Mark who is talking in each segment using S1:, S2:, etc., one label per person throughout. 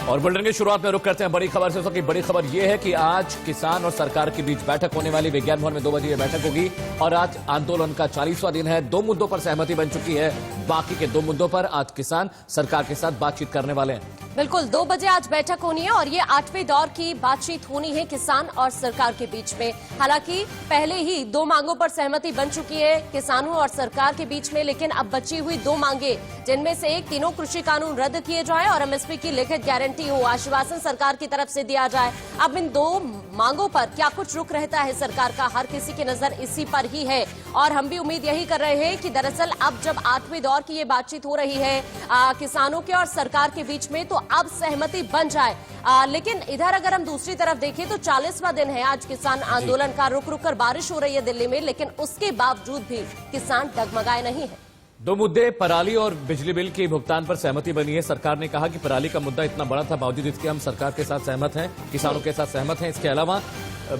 S1: और बुलेटिन की शुरुआत में रुक करते हैं बड़ी खबर से। उसकी बड़ी खबर यह है कि आज किसान और सरकार के बीच बैठक होने वाली। विज्ञान भवन में 2 बजे यह बैठक होगी और आज आंदोलन का 40वां दिन है। 2 मुद्दों पर सहमति बन चुकी है। बाकी के 2 मुद्दों पर आज किसान सरकार के साथ बातचीत करने वाले हैं।
S2: बिल्कुल 2 बजे आज बैठक होनी है और ये 8वें दौर की बातचीत होनी है किसान और सरकार के बीच में। हालांकि पहले ही 2 मांगों पर सहमति बन चुकी है किसानों और सरकार के बीच में, लेकिन अब बची हुई 2 मांगे, जिनमें से एक तीनों कृषि कानून रद्द किए जाए और एमएसपी की लिखित गारंटी हो, आश्वासन सरकार की तरफ से दिया जाए। अब इन 2 मांगों पर क्या कुछ रुख रहता है सरकार का, हर किसी की नजर इसी पर ही है और हम भी उम्मीद यही कर रहे हैं कि दरअसल अब जब 8वें दौर की ये बातचीत हो रही है किसानों के और सरकार के बीच में, तो अब सहमति बन जाए। लेकिन इधर अगर हम दूसरी तरफ देखें तो 40वां दिन है आज किसान आंदोलन का। रुक रुक कर बारिश हो रही है दिल्ली में, लेकिन उसके बावजूद भी किसान डगमगाए नहीं है।
S1: 2 मुद्दे, पराली और बिजली बिल के भुगतान पर सहमति बनी है। सरकार ने कहा कि पराली का मुद्दा इतना बड़ा था, बावजूद इसके हम सरकार के साथ सहमत हैं, किसानों के साथ सहमत हैं। इसके अलावा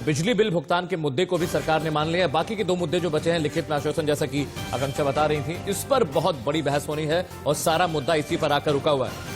S1: बिजली बिल भुगतान के मुद्दे को भी सरकार ने मान लिया। बाकी के 2 मुद्दे जो बचे हैं, लिखित में आश्वासन, जैसा कि आकांक्षा बता रही थी, इस पर बहुत बड़ी बहस होनी है और सारा मुद्दा इसी पर आकर रुका हुआ है।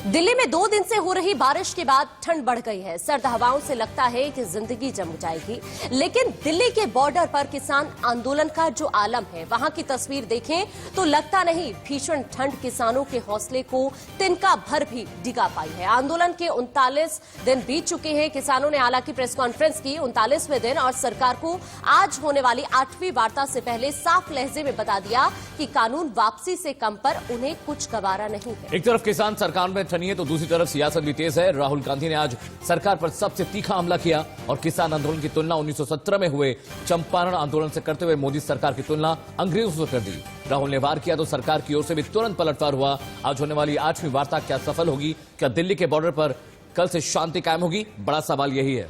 S2: दिल्ली में 2 दिन से हो रही बारिश के बाद ठंड बढ़ गई है। सर्द हवाओं से लगता है कि जिंदगी जम जाएगी, लेकिन दिल्ली के बॉर्डर पर किसान आंदोलन का जो आलम है, वहां की तस्वीर देखें तो लगता नहीं भीषण ठंड किसानों के हौसले को तिनका भर भी डिगा पाई है। आंदोलन के 39 दिन बीत चुके हैं। किसानों ने हालांकि प्रेस कॉन्फ्रेंस की 39वें दिन और सरकार को आज होने वाली 8वीं वार्ता से पहले साफ लहजे में बता दिया कि कानून वापसी से कम पर उन्हें कुछ गवारा नहीं है।
S1: एक तरफ किसान सरकार में नहीं है तो दूसरी तरफ सियासत भी तेज है। राहुल गांधी ने आज सरकार पर सबसे तीखा हमला किया और किसान आंदोलन की तुलना 1917 में हुए चंपारण आंदोलन से करते हुए मोदी सरकार की तुलना अंग्रेजों से कर दी। राहुल ने वार किया तो सरकार की ओर से भी तुरंत पलटवार हुआ। आज होने वाली 8वीं वार्ता क्या सफल होगी? क्या दिल्ली के बॉर्डर पर कल से शांति कायम होगी? बड़ा सवाल यही है।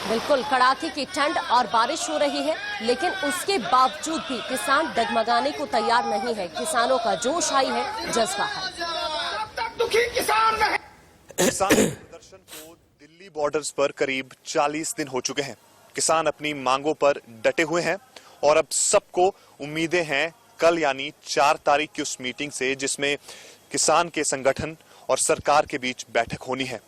S2: बिल्कुल कड़ाके की ठंड और बारिश हो रही है, लेकिन उसके बावजूद भी किसान डगमगाने को तैयार नहीं है। किसानों का जोश हाई है, जज्बा है।
S3: किसान प्रदर्शन को दिल्ली बॉर्डर्स पर करीब 40 दिन हो चुके हैं। किसान अपनी मांगों पर डटे हुए हैं और अब सबको उम्मीदें हैं कल यानी 4 तारीख की उस मीटिंग से, जिसमें किसान के संगठन और सरकार के बीच बैठक होनी है।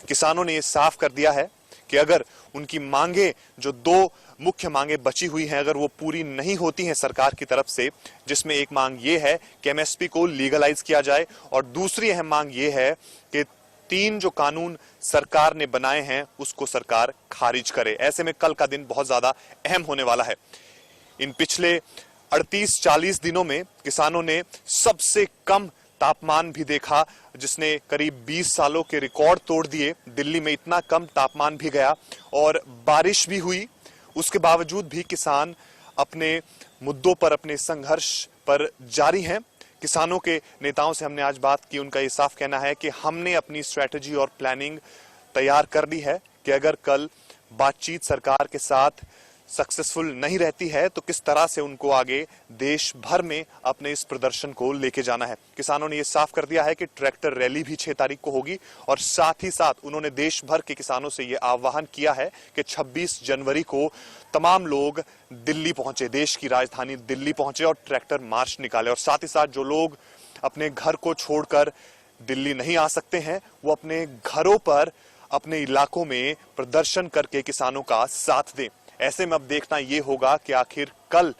S3: किसानों ने यह साफ कर दिया है कि अगर उनकी मांगे, जो 2 मुख्य मांगे बची हुई हैं, अगर वो पूरी नहीं होती हैं सरकार की तरफ से, जिसमें एक मांग ये है कि एमएसपी को लीगलाइज किया जाए और दूसरी अहम मांग ये है कि 3 जो कानून सरकार ने बनाए हैं उसको सरकार खारिज करे। ऐसे में कल का दिन बहुत ज्यादा अहम होने वाला है। इन पिछले 38-40 दिनों में किसानों ने सबसे कम तापमान भी देखा, जिसने करीब 20 सालों के रिकॉर्ड तोड़ दिए। दिल्ली में इतना कम तापमान भी गया और बारिश भी हुई। उसके बावजूद भी किसान अपने मुद्दों पर, अपने संघर्ष पर जारी हैं। किसानों के नेताओं से हमने आज बात की, उनका ये साफ कहना है कि हमने अपनी स्ट्रेटजी और प्लानिंग तैयार कर ली है कि अगर कल बातचीत सरकार के साथ सक्सेसफुल नहीं रहती है तो किस तरह से उनको आगे देश भर में अपने इस प्रदर्शन को लेके जाना है। किसानों ने यह साफ कर दिया है कि ट्रैक्टर रैली भी 6 तारीख को होगी और साथ ही साथ उन्होंने देश भर के किसानों से यह आह्वान किया है कि 26 जनवरी को तमाम लोग दिल्ली पहुंचे, देश की राजधानी दिल्ली पहुंचे और ट्रैक्टर मार्च निकाले। और साथ ही साथ जो लोग अपने घर को छोड़कर दिल्ली नहीं आ सकते हैं, वो अपने घरों पर, अपने इलाकों में प्रदर्शन करके किसानों का साथ दें। ऐसे में अब देखना यह होगा कि आखिर कल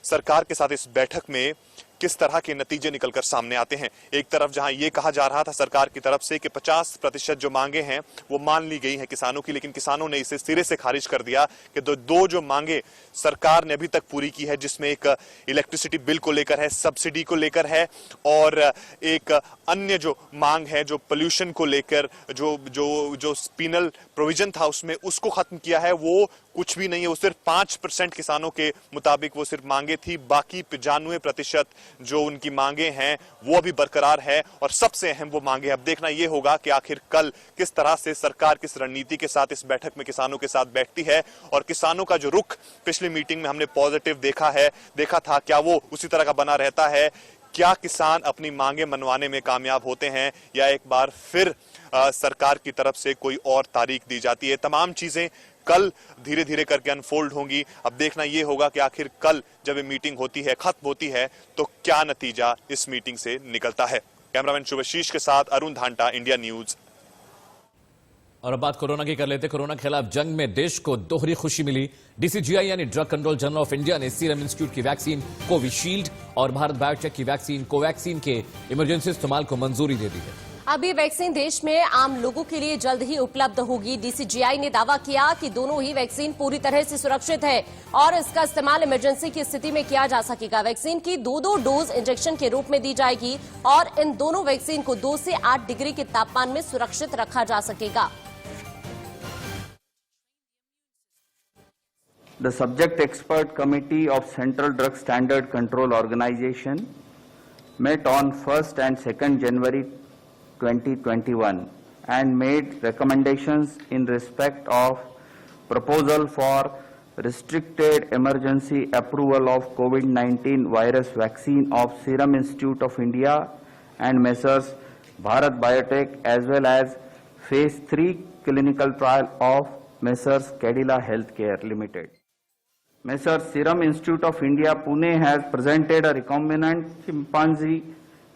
S3: सरकार के साथ इस बैठक में किस तरह के नतीजे निकलकर सामने आते हैं। एक तरफ जहां यह कहा जा रहा था सरकार की तरफ से कि 50% जो मांगे हैं वो मान ली गई हैं किसानों की, लेकिन किसानों ने इसे सिरे से खारिज कर दिया कि 2 जो मांगे सरकार ने अभी तक पूरी की है, जिसमें एक इलेक्ट्रिसिटी बिल को लेकर है, सब्सिडी को लेकर है और एक अन्य जो मांग है जो पोल्यूशन को लेकर, जो पीनल प्रोविजन था उसमें, उसको खत्म किया है, वो कुछ भी नहीं है। वो सिर्फ 5% किसानों के मुताबिक वो सिर्फ मांगे थी। बाकी 95% जो उनकी मांगे हैं वो अभी बरकरार है और सबसे अहम वो मांगे। अब देखना यह होगा कि आखिर कल किस तरह से सरकार किस रणनीति के साथ इस बैठक में किसानों के साथ बैठती है और किसानों का जो रुख पिछली मीटिंग में हमने पॉजिटिव देखा था, क्या वो उसी तरह का बना रहता है? क्या किसान अपनी मांगे मनवाने में कामयाब होते हैं या एक बार फिर सरकार की तरफ से कोई और तारीख दी जाती है? तमाम चीजें कल धीरे धीरे करके अनफोल्ड होंगी। अब देखना यह होगा कि आखिर कल जब ये मीटिंग होती है, खत्म होती है, तो क्या नतीजा इस मीटिंग से निकलता है। कैमरामैन शुभशीष के साथ अरुण धांटा, इंडिया न्यूज।
S1: और अब बात कोरोना की कर लेते। कोरोना के खिलाफ जंग में देश को दोहरी खुशी मिली। डीसीजीआई यानी drug control general of India ने सीरम इंस्टीट्यूट की वैक्सीन कोविशील्ड और भारत बायोटेक की वैक्सीन कोवैक्सीन के इमरजेंसी इस्तेमाल को मंजूरी दे दी है।
S2: अब ये वैक्सीन देश में आम लोगों के लिए जल्द ही उपलब्ध होगी। डीसीजीआई ने दावा किया कि दोनों ही वैक्सीन पूरी तरह से सुरक्षित है और इसका इस्तेमाल इमरजेंसी की स्थिति में किया जा सकेगा। वैक्सीन की 2-2 डोज इंजेक्शन के रूप में दी जाएगी और इन दोनों वैक्सीन को 2 से 8 डिग्री के तापमान में सुरक्षित रखा जा सकेगा।
S4: The subject expert committee of Central Drug Standard Control Organization met on 1st and 2nd January 2021 and made recommendations in respect of proposal for restricted emergency approval of COVID-19 virus vaccine of Serum Institute of India and Messrs. Bharat Biotech, as well as phase 3 clinical trial of Messrs. Cadila Healthcare Limited. Messrs. Serum Institute of India, Pune has presented a recombinant chimpanzee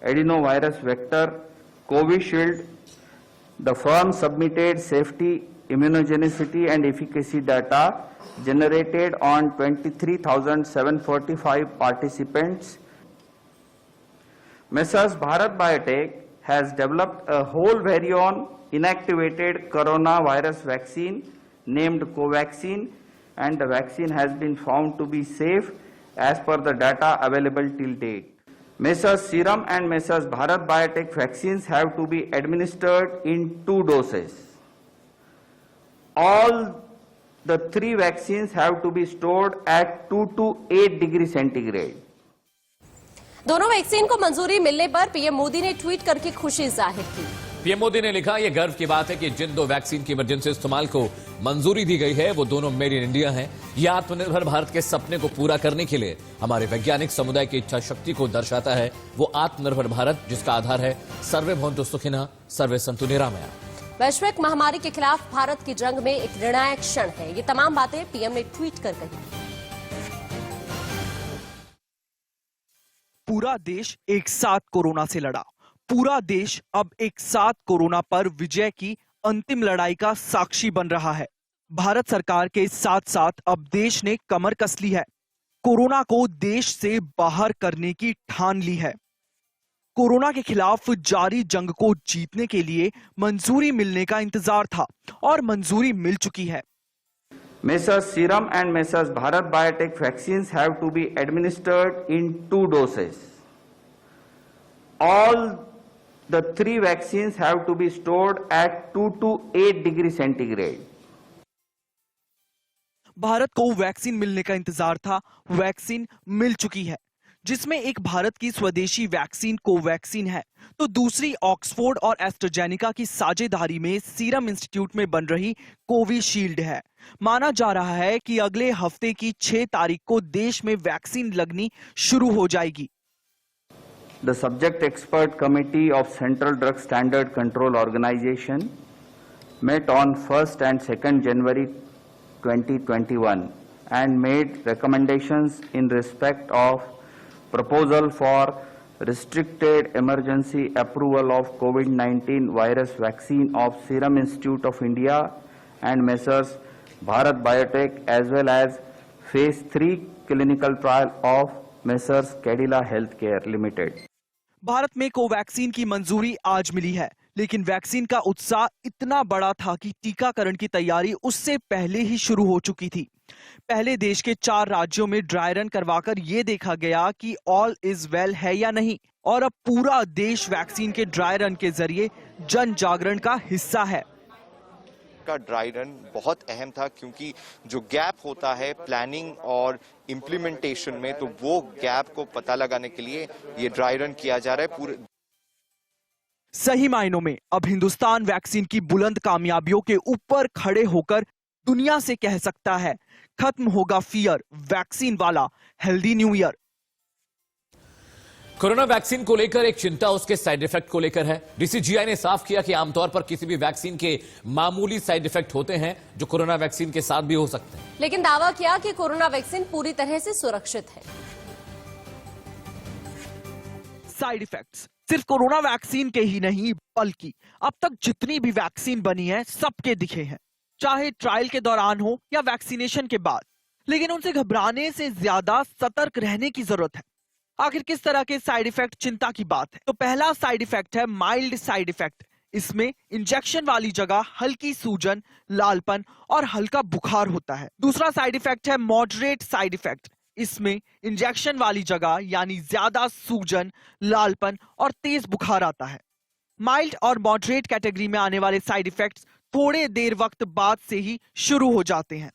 S4: adenovirus vector, Covishield. The firm submitted safety, immunogenicity and efficacy data generated on 23,745 participants. Messrs. Bharat Biotech has developed a whole virion inactivated coronavirus vaccine named Covaxin, and the vaccine has been found to be safe as per the data available till date. Messrs. Serum and Messrs. Bharat Biotech vaccines have to be administered in 2 doses. All the 3 vaccines have to be stored at 2 to 8 degree centigrade.
S2: दोनों vaccine को मंजूरी मिलने पर PM Modi ने tweet करके खुशी जाहिर की।
S1: पीएम मोदी ने लिखा, यह गर्व की बात है कि जिन 2 वैक्सीन की इमरजेंसी इस्तेमाल को मंजूरी दी गई है वो दोनों मेड इन इंडिया हैं। यह आत्मनिर्भर भारत के सपने को पूरा करने के लिए हमारे वैज्ञानिक समुदाय की इच्छा शक्ति को दर्शाता है। वो आत्मनिर्भर भारत जिसका आधार है सर्वे भवन्तु सुखिनः सर्वे सन्तु निरामया।
S2: वैश्विक महामारी के खिलाफ भारत की जंग में एक निर्णायक क्षण है। ये तमाम बातें पीएम ने ट्वीट कर कही।
S5: पूरा देश एक साथ कोरोना से लड़ा। पूरा देश अब एक साथ कोरोना पर विजय की अंतिम लड़ाई का साक्षी बन रहा है। भारत सरकार के साथ साथ अब देश ने कमर कस ली है। कोरोना को देश से बाहर करने की ठान ली है। कोरोना के खिलाफ जारी जंग को जीतने के लिए मंजूरी मिलने का इंतजार था और मंजूरी मिल चुकी है।
S4: Messrs. Serum and Messrs. Bharat Biotech vaccines have to be administered in 2 doses. All the 3 vaccines have to be stored at 2 to 8 degree centigrade.
S5: Bharat को वैक्सीन मिलने का इंतजार था, वैक्सीन मिल चुकी है, जिसमें एक भारत की स्वदेशी वैक्सीन कोवैक्सीन है तो दूसरी ऑक्सफोर्ड और एस्ट्राजेनेका की साझेदारी में सीरम इंस्टीट्यूट में बन रही कोविशील्ड है। माना जा रहा है कि अगले हफ्ते की 6 तारीख को देश में वैक्सीन लगनी शुरू हो जाएगी।
S4: The subject expert committee of Central Drug Standard Control Organization met on 1st and 2nd January 2021 and made recommendations in respect of proposal for restricted emergency approval of COVID-19 virus vaccine of Serum Institute of India and Messrs. Bharat Biotech, as well as phase 3 clinical trial of Messrs. Cadila Healthcare Limited.
S5: Bharat में Covaxin की मंजूरी आज मिली है, लेकिन vaccine का उत्साह इतना बड़ा था कि टीकाकरण की तैयारी उससे पहले ही शुरू हो चुकी थी। पहले देश के 4 राज्यों में ड्राई रन करवाकर यह देखा गया कि ऑल इज वेल है या नहीं, और अब पूरा देश वैक्सीन के ड्राई रन के जरिए जन जागरण का हिस्सा है।
S6: का ड्राई रन बहुत अहम था क्योंकि जो गैप होता है प्लानिंग और इम्प्लीमेंटेशन में, तो वो गैप को पता लगाने के लिए ये ड्राई रन किया जा रहा है। पूरे
S5: सही मायनों में अब हिंदुस्तान वैक्सीन की बुलंद कामयाबियों के ऊपर खड़े होकर दुनिया से कह सकता है, खत्म होगा फियर, वैक्सीन वाला healthy new year.
S1: Corona vaccine को लेकर एक चिंता उसके साइड इफेक्ट को लेकर है। डीसीजीआई ने साफ किया कि आमतौर पर किसी भी वैक्सीन के मामूली साइड इफेक्ट होते हैं जो कोरोना वैक्सीन के साथ भी हो सकते हैं,
S2: लेकिन दावा किया कि कोरोना वैक्सीन पूरी तरह से सुरक्षित है।
S5: साइड इफेक्ट्स सिर्फ कोरोना वैक्सीन के ही नहीं बल्कि अब तक जितनी भी वैक्सीन बनी है सबके दिखे हैं, चाहे ट्रायल के दौरान हो या वैक्सीनेशन के बाद। लेकिन उनसे घबराने से ज्यादा सतर्क रहने की जरूरत है। आखिर किस तरह के साइड इफेक्ट चिंता की बात है? तो पहला साइड इफेक्ट है माइल्ड साइड इफेक्ट। इसमें इंजेक्शन वाली जगह हल्की सूजन, लालपन और हल्का बुखार होता है। दूसरा साइड इफेक्ट है मॉडरेट साइड इफेक्ट। इसमें इंजेक्शन वाली जगह यानी ज्यादा सूजन, लालपन और तेज बुखार आता है। माइल्ड और मॉडरेट कैटेगरी में आने वाले साइड इफेक्ट्स थोड़े देर वक्त बाद से ही शुरू हो जाते हैं,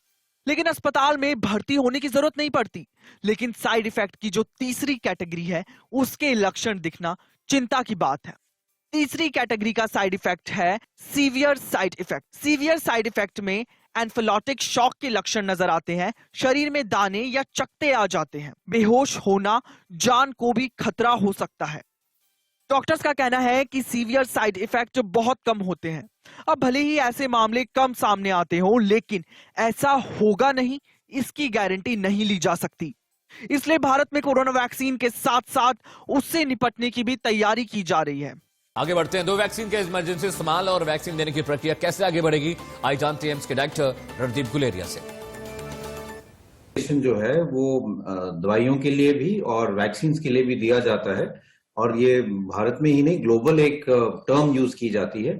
S5: लेकिन अस्पताल में भर्ती होने की जरूरत नहीं पड़ती। लेकिन साइड इफेक्ट की जो तीसरी कैटेगरी है उसके लक्षण दिखना चिंता की बात है। तीसरी कैटेगरी का साइड इफेक्ट है severe side effect. Severe side effect में एन्फिलॉटिक शॉक के लक्षण नजर आते हैं, शरीर में दाने या चकत्ते आ जाते हैं, बेहोश होना, जान को भी खतरा हो सकता है। डॉक्टर्स का कहना है कि सीवियर साइड इफेक्ट बहुत कम होते हैं। अब भले ही ऐसे मामले कम सामने आते हों, लेकिन ऐसा होगा नहीं इसकी गारंटी नहीं ली जा सकती। इसलिए भारत में कोरोना वैक्सीन के साथ साथ उससे निपटने की भी तैयारी की जा रही है।
S1: आगे बढ़ते हैं। दो वैक्सीन के इमरजेंसी इस्तेमाल और वैक्सीन देने की प्रक्रिया कैसे आगे बढ़ेगी, आई जानते हैं एम्स के डायरेक्टर रणदीप गुलेरिया से।
S7: जो है वो दवाइयों के लिए भी और वैक्सीन के लिए भी दिया जाता है, और ये भारत में ही नहीं ग्लोबल एक टर्म यूज की जाती है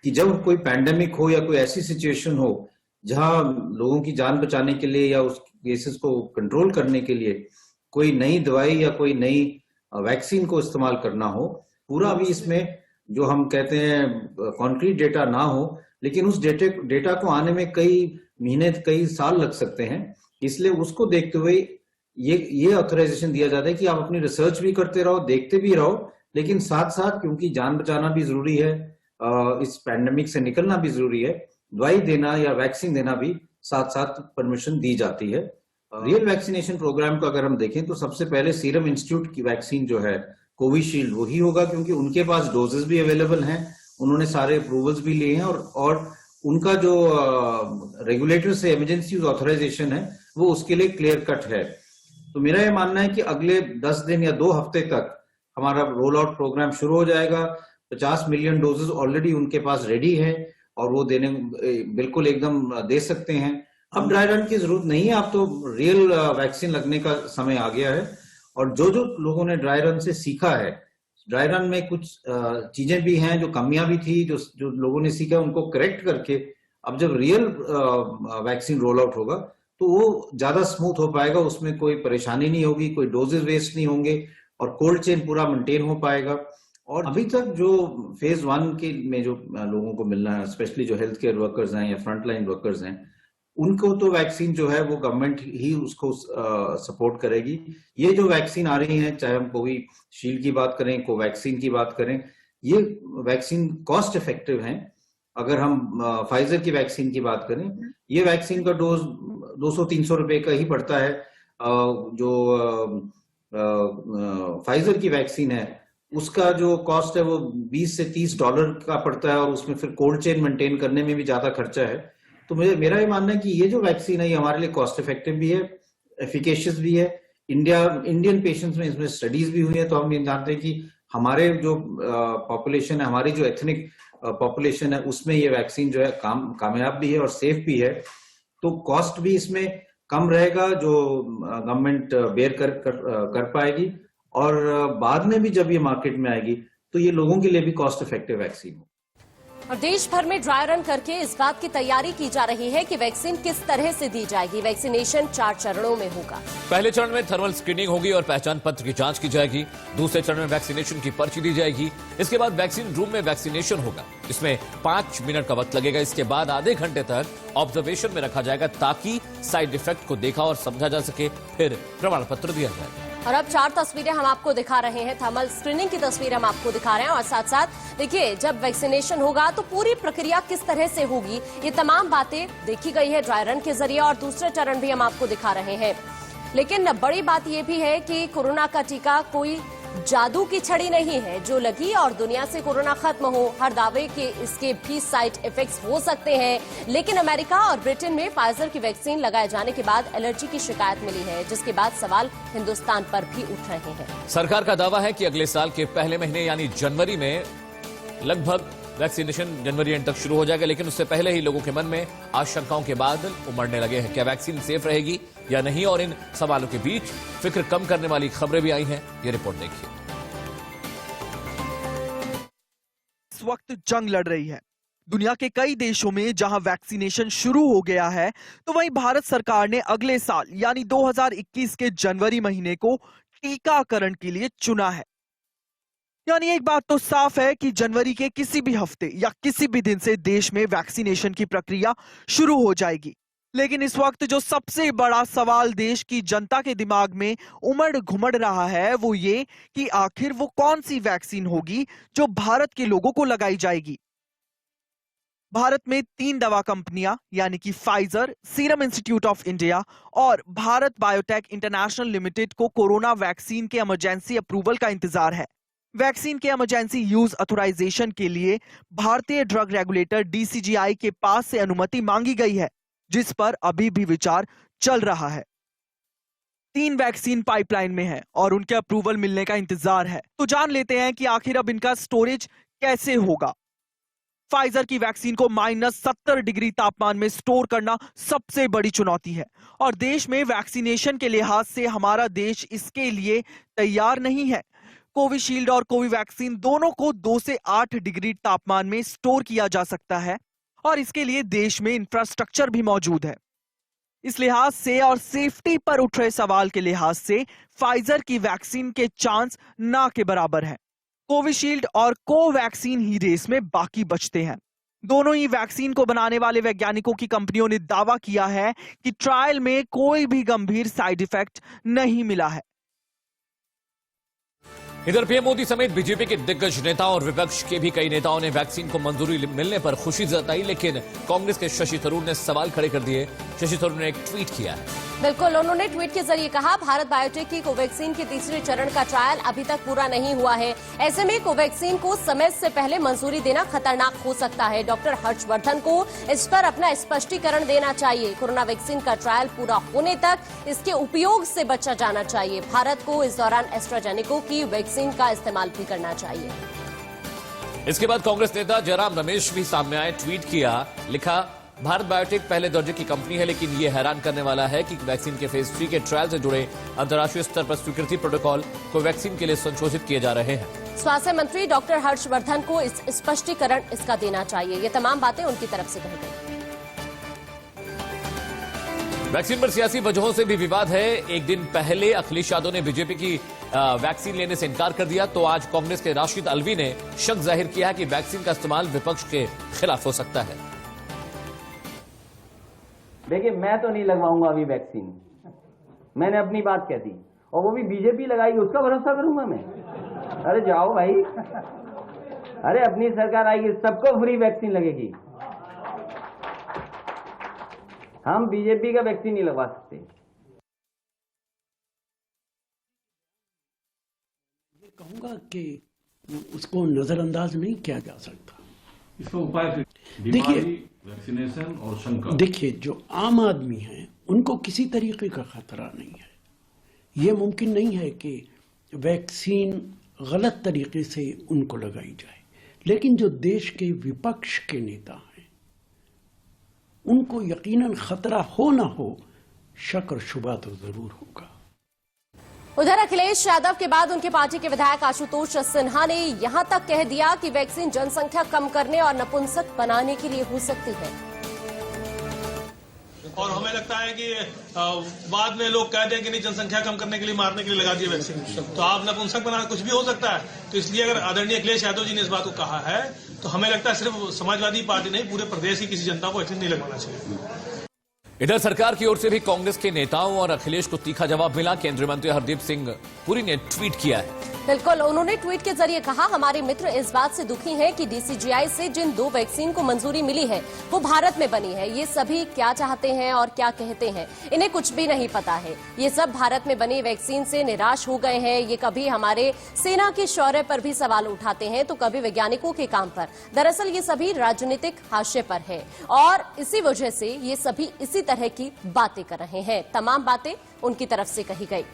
S7: कि जब कोई पैंडेमिक हो या कोई ऐसी सिचुएशन हो जहां लोगों की जान बचाने के लिए या उस केसेस को कंट्रोल करने के लिए कोई नई दवाई या कोई नई वैक्सीन को इस्तेमाल करना हो। पूरा अभी इसमें जो हम कहते हैं कॉन्क्रीट डेटा ना हो, लेकिन उस डेटा को आने में कई महीने कई साल लग सकते हैं। इसलिए उसको देखते हुए ये ऑथराइजेशन दिया जाता है कि आप अपनी रिसर्च भी करते रहो, देखते भी रहो, लेकिन साथ साथ क्योंकि जान बचाना भी जरूरी है, इस पैंडेमिक से निकलना भी जरूरी है, दवाई देना या वैक्सीन देना भी साथ साथ परमिशन दी जाती है। रियल वैक्सीनेशन प्रोग्राम को अगर हम देखें तो सबसे पहले सीरम इंस्टीट्यूट की वैक्सीन जो है कोविशील्ड वही होगा, क्योंकि उनके पास डोजेस भी अवेलेबल हैं, उन्होंने सारे अप्रूवल्स भी लिए हैं और उनका जो रेगुलेटर से इमरजेंसी ऑथराइजेशन है वो उसके लिए क्लियर कट है। तो मेरा ये मानना है कि अगले 10 दिन या 2 हफ्ते तक हमारा रोल आउट प्रोग्राम शुरू हो जाएगा। 50 मिलियन डोजेस ऑलरेडी उनके पास रेडी है और वो देने बिल्कुल एकदम दे सकते हैं। अब ड्राई रन की जरूरत नहीं है, अब तो रियल वैक्सीन लगने का समय आ गया है। और जो लोगों ने ड्राई रन से सीखा है, ड्राई रन में कुछ चीजें भी हैं जो कमियां भी थी, जो लोगों ने सीखा उनको करेक्ट करके अब जब रियल वैक्सीन रोल आउट होगा तो वो ज्यादा स्मूथ हो पाएगा, उसमें कोई परेशानी नहीं होगी, कोई डोजेस वेस्ट नहीं होंगे और कोल्ड चेन पूरा मेंटेन हो पाएगा। और अभी तक जो फेज 1 के में जो लोगों को मिलना है, स्पेशली जो हेल्थ केयर वर्कर्स हैं या फ्रंटलाइन वर्कर्स हैं, उनको तो वैक्सीन जो है वो गवर्नमेंट ही उसको सपोर्ट करेगी। ये जो वैक्सीन आ रही है, चाहे हम कोविशील्ड की बात करें, कोवैक्सीन की बात करें, ये वैक्सीन कॉस्ट इफेक्टिव हैं। अगर हम फाइजर की वैक्सीन की बात करें, ये वैक्सीन का डोज 200-300 रुपए का ही पड़ता है। जो फाइजर की वैक्सीन है उसका जो कॉस्ट है वो $20 से $30 का पड़ता है, और उसमें फिर कोल्ड चेन मेंटेन करने में भी ज्यादा खर्चा है। तो मेरा ये मानना है कि ये जो वैक्सीन है ये हमारे लिए कॉस्ट इफेक्टिव भी है, एफिकेशियस भी है। इंडियन पेशेंट्स में इसमें स्टडीज भी हुई है, तो हम ये जानते हैं कि हमारे जो पॉपुलेशन है, हमारी जो एथनिक पॉपुलेशन है, उसमें ये वैक्सीन जो है कामयाब भी है और सेफ भी है। तो कॉस्ट भी इसमें कम रहेगा जो गवर्नमेंट बेयर कर पाएगी, और बाद में भी जब ये मार्केट में आएगी तो ये लोगों के लिए भी कॉस्ट इफेक्टिव वैक्सीन हो।
S2: और देश भर में ड्राई रन करके इस बात की तैयारी की जा रही है कि वैक्सीन किस तरह से दी जाएगी। वैक्सीनेशन 4 चरणों में होगा।
S1: पहले चरण में थर्मल स्क्रीनिंग होगी और पहचान पत्र की जांच की जाएगी। दूसरे चरण में वैक्सीनेशन की पर्ची दी जाएगी। इसके बाद वैक्सीन रूम में वैक्सीनेशन होगा, इसमें 5 मिनट का वक्त लगेगा। इसके बाद आधे घंटे तक ऑब्जर्वेशन में रखा जाएगा ताकि साइड इफेक्ट को देखा और समझा जा सके, फिर प्रमाण पत्र दिया जाएगा।
S2: और अब 4 तस्वीरें हम आपको दिखा रहे हैं, थर्मल स्क्रीनिंग की तस्वीर हम आपको दिखा रहे हैं, और साथ साथ देखिए जब वैक्सीनेशन होगा तो पूरी प्रक्रिया किस तरह से होगी, ये तमाम बातें देखी गई है ड्राई रन के जरिए, और दूसरे चरण भी हम आपको दिखा रहे हैं। लेकिन बड़ी बात यह भी है कि कोरोना का टीका कोई जादू की छड़ी नहीं है जो लगी और दुनिया से कोरोना खत्म हो। हर दावे के इसके भी साइड इफेक्ट्स हो सकते हैं, लेकिन अमेरिका और ब्रिटेन में फाइजर की वैक्सीन लगाए जाने के बाद एलर्जी की शिकायत मिली है, जिसके बाद सवाल हिंदुस्तान पर भी उठ रहे हैं।
S1: सरकार का दावा है कि अगले साल के पहले महीने यानी जनवरी में लगभग वैक्सीनेशन जनवरी एंड तक शुरू हो जाएगा, लेकिन उससे पहले ही लोगों के मन में आशंकाओं के बादल उमड़ने लगे हैं। क्या वैक्सीन सेफ रहेगी या नहीं, और इन सवालों के बीच फिक्र कम करने वाली खबरें भी आई हैं। ये रिपोर्ट देखिए।
S5: इस वक्त जंग लड़ रही है दुनिया के कई देशों में, जहां वैक्सीनेशन शुरू हो गया है, तो वहीं भारत सरकार ने अगले साल यानी 2021 के जनवरी महीने को टीकाकरण के लिए चुना है। यानी एक बात तो साफ है कि जनवरी के किसी भी हफ्ते या किसी भी दिन से देश में वैक्सीनेशन की प्रक्रिया शुरू हो जाएगी। लेकिन इस वक्त जो सबसे बड़ा सवाल देश की जनता के दिमाग में उमड़ घुमड़ रहा है वो ये कि आखिर वो कौन सी वैक्सीन होगी जो भारत के लोगों को लगाई जाएगी। भारत में 3 दवा कंपनियां यानी कि Pfizer, serum institute of India और भारत बायोटेक इंटरनेशनल लिमिटेड को कोरोना वैक्सीन के इमरजेंसी अप्रूवल का इंतजार है। वैक्सीन के इमरजेंसी यूज ऑथराइजेशन के लिए भारतीय ड्रग रेगुलेटर डीसीजीआई के पास से अनुमति मांगी गई है, जिस पर अभी भी विचार चल रहा है। 3 वैक्सीन पाइपलाइन में है और उनके अप्रूवल मिलने का इंतजार है। तो जान लेते हैं कि आखिर अब इनका स्टोरेज कैसे होगा। फाइजर की वैक्सीन को -70 डिग्री तापमान में स्टोर करना सबसे बड़ी चुनौती है और देश में वैक्सीनेशन के लिहाज से हमारा देश इसके लिए तैयार नहीं है। कोविशील्ड और कोविवैक्सीन दोनों को 2 से 8 डिग्री तापमान में स्टोर किया जा सकता है और इसके लिए देश में इंफ्रास्ट्रक्चर भी मौजूद है। इस लिहाज से और सेफ्टी पर उठ रहे सवाल के लिहाज से फाइजर की वैक्सीन के चांस ना के बराबर है। कोविशील्ड और कोवैक्सीन ही रेस में बाकी बचते हैं। दोनों ही वैक्सीन को बनाने वाले वैज्ञानिकों की कंपनियों ने दावा किया है कि ट्रायल में कोई भी गंभीर साइड इफेक्ट नहीं मिला है।
S1: इधर पीएम मोदी समेत बीजेपी के दिग्गज नेताओं और विपक्ष के भी कई नेताओं ने वैक्सीन को मंजूरी मिलने पर खुशी जताई, लेकिन कांग्रेस के शशि थरूर ने सवाल खड़े कर दिए। शशि थरूर ने एक ट्वीट किया है।
S2: बिल्कुल, उन्होंने ट्वीट के जरिए कहा, भारत बायोटेक की कोवैक्सीन के तीसरे चरण का ट्रायल अभी तक पूरा नहीं हुआ है। ऐसे में कोवैक्सीन को समय से पहले मंजूरी देना खतरनाक हो सकता है। डॉक्टर हर्षवर्धन को इस पर अपना स्पष्टीकरण देना चाहिए। कोरोना वैक्सीन का ट्रायल पूरा होने तक इसके उपयोग से बचा जाना चाहिए। भारत को इस दौरान एस्ट्राजेनेका की वैक्सीन का इस्तेमाल भी करना चाहिए।
S1: इसके बाद कांग्रेस नेता जयराम रमेश भी सामने आए, ट्वीट किया, लिखा, भारत बायोटेक पहले दर्जे की कंपनी है, लेकिन यह हैरान करने वाला है कि वैक्सीन के फेज 3 के ट्रायल से जुड़े अंतर्राष्ट्रीय स्तर पर स्वीकृति प्रोटोकॉल को वैक्सीन के लिए संशोधित किए जा रहे हैं।
S2: स्वास्थ्य मंत्री डॉक्टर हर्षवर्धन को इस स्पष्टीकरण इसका देना चाहिए। ये तमाम बातें उनकी तरफ से कही गई।
S1: वैक्सीन पर सियासी वजहों से भी विवाद है। एक दिन पहले अखिलेश यादव ने बीजेपी की वैक्सीन लेने से इनकार कर दिया, तो आज कांग्रेस के राशिद अलवी ने शक जाहिर किया कि वैक्सीन का इस्तेमाल विपक्ष के खिलाफ हो सकता है।
S8: देखिए, मैं तो नहीं लगवाऊंगा अभी वैक्सीन, मैंने अपनी बात कह दी, और वो भी बीजेपी लगाएगी उसका भरोसा करूंगा मैं? अरे जाओ भाई, अरे अपनी सरकार आएगी, सबको फ्री वैक्सीन लगेगी। हम बीजेपी का वैक्सीन नहीं लगवा सकते।
S9: ये कहूंगा कि उसको नजरअंदाज नहीं किया जा सकता।
S10: इसका उपाय
S9: देखिए,
S10: वैक्सीनेशन और शंका।
S9: देखिए, जो आम आदमी है उनको किसी तरीके का खतरा नहीं है। ये मुमकिन नहीं है कि वैक्सीन गलत तरीके से उनको लगाई जाए, लेकिन जो देश के विपक्ष के नेता हैं उनको यकीनन खतरा हो ना हो, शक और शुबा तो जरूर होगा।
S2: उधर अखिलेश यादव के बाद उनके पार्टी के विधायक आशुतोष सिन्हा ने यहां तक कह दिया कि वैक्सीन जनसंख्या कम करने और नपुंसक बनाने के लिए हो सकती है।
S11: और हमें लगता है कि बाद में लोग कह दें कि नहीं, जनसंख्या कम करने के लिए, मारने के लिए लगा दी वैक्सीन, तो आप नपुंसक बना, कुछ भी हो सकता है। तो इसलिए अगर आदरणीय अखिलेश यादव जी ने इस बात को कहा है, तो हमें लगता है सिर्फ समाजवादी पार्टी नहीं, पूरे प्रदेश की किसी जनता को वैक्सीन नहीं लगवाना चाहिए।
S1: इधर सरकार की ओर से भी कांग्रेस के नेताओं और अखिलेश को तीखा जवाब मिला। केंद्रीय मंत्री हरदीप सिंह पुरी ने ट्वीट किया है।
S2: बिल्कुल, उन्होंने ट्वीट के जरिए कहा, हमारे मित्र इस बात से दुखी हैं कि डीसीजीआई से जिन 2 वैक्सीन को मंजूरी मिली है वो भारत में बनी है। ये सभी क्या चाहते हैं और क्या कहते हैं, इन्हें कुछ भी नहीं पता है। ये सब भारत में बनी वैक्सीन से निराश हो गए हैं। ये कभी हमारे सेना के शौर्य पर भी सवाल उठाते हैं तो कभी वैज्ञानिकों के काम पर। दरअसल ये सभी राजनीतिक हाशिए पर है और इसी वजह से ये सभी इसी तरह की बातें कर रहे हैं। तमाम बातें उनकी तरफ से कही गई।